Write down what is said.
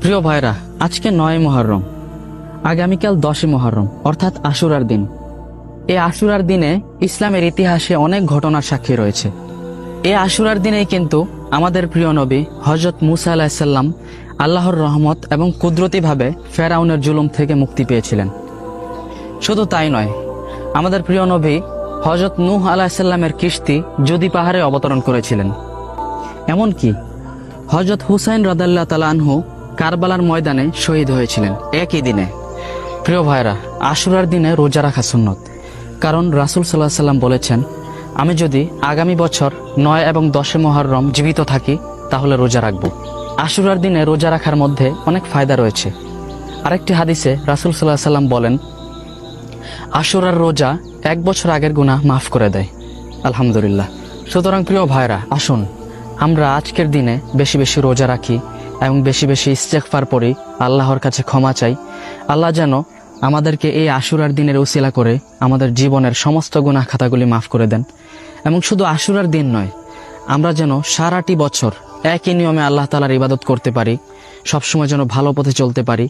প্রিয় ভাইরা, আজকে ৯ মুহররম, আগামীকাল ১০ মুহররম অর্থাৎ আশুরার দিন। এই আশুরার দিনে ইসলামের ইতিহাসে অনেক ঘটনার সাক্ষী রয়েছে। এই আশুরার দিনেই কিন্তু আমাদের প্রিয় নবী হযরত মুসা আলাইহিস সালাম আল্লাহর রহমত এবং কুদরতিভাবে ফেরাউনের জুলুম থেকে মুক্তি পেয়েছিলেন। শুধু তাই নয়, আমাদের প্রিয় নবী হযরত নূহ আলাইহিস সালামের কিস্তি জুদি পাহাড়ে অবতরণ করেছিলেন। এমনকি হযরত হুসাইন রাদিয়াল্লাহু তাআলা আনহু কারবালার ময়দানে শহীদ হয়েছিলেন একই দিনে। প্রিয় ভাইরা, আশুরার দিনে রোজা রাখা সুন্নত, কারণ রাসূল সাল্লাল্লাহু আলাইহি সাল্লাম বলেছেন, আমি যদি আগামী বছর ৯ এবং ১০ মুহররম জীবিত থাকি তাহলে রোজা রাখব। আশুরার দিনে রোজা রাখার মধ্যে অনেক ফায়দা রয়েছে। আরেকটি হাদিসে রাসূল সাল্লাল্লাহু আলাইহি সাল্লাম বলেন, আশুরার রোজা ১ বছর আগের গুনাহ মাফ করে দেয়। আলহামদুলিল্লাহ। সুতরাং প্রিয় ভাইরা, আসুন আমরা আজকের দিনে বেশি বেশি রোজা রাখি এবং বেশি বেশি ইস্তেগফার পড়ি, আল্লাহর কাছে ক্ষমা চাই। আল্লাহ যেন আমাদেরকে এই আশুরার দিনের উসিলা করে আমাদের জীবনের সমস্ত গুনাহ খাতাগুলি মাফ করে দেন। এবং শুধু আশুরার দিন নয়, আমরা যেন সারাটি বছর একই নিয়মে আল্লাহ তাআলার ইবাদত করতে পারি, সবসময় যেন ভালো পথে চলতে পারি।